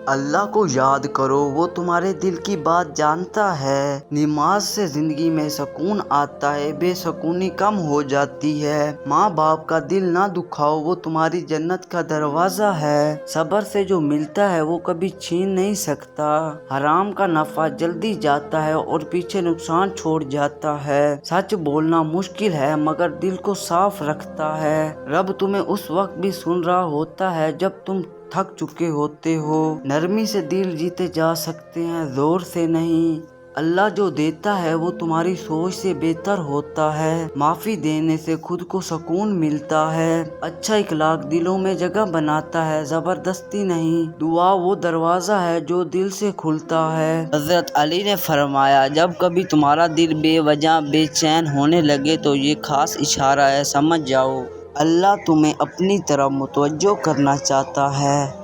اللہ کو یاد کرو، وہ تمہارے دل کی بات جانتا ہے۔ نماز سے زندگی میں سکون آتا ہے، بے سکونی کم ہو جاتی ہے۔ ماں باپ کا دل نہ دکھاؤ، وہ تمہاری جنت کا دروازہ ہے۔ صبر سے جو ملتا ہے وہ کبھی چھین نہیں سکتا۔ حرام کا نفع جلدی جاتا ہے اور پیچھے نقصان چھوڑ جاتا ہے۔ سچ بولنا مشکل ہے مگر دل کو صاف رکھتا ہے۔ رب تمہیں اس وقت بھی سن رہا ہوتا ہے جب تم تھک چکے ہوتے ہو۔ نرمی سے دل جیتے جا سکتے ہیں، زور سے نہیں۔ اللہ جو دیتا ہے وہ تمہاری سوچ سے بہتر ہوتا ہے۔ معافی دینے سے خود کو سکون ملتا ہے۔ اچھا اخلاق دلوں میں جگہ بناتا ہے، زبردستی نہیں۔ دعا وہ دروازہ ہے جو دل سے کھلتا ہے۔ حضرت علی نے فرمایا، جب کبھی تمہارا دل بے وجہ بے چین ہونے لگے تو یہ خاص اشارہ ہے، سمجھ جاؤ۔ اللہ تمہیں اپنی طرف متوجہ کرنا چاہتا ہے۔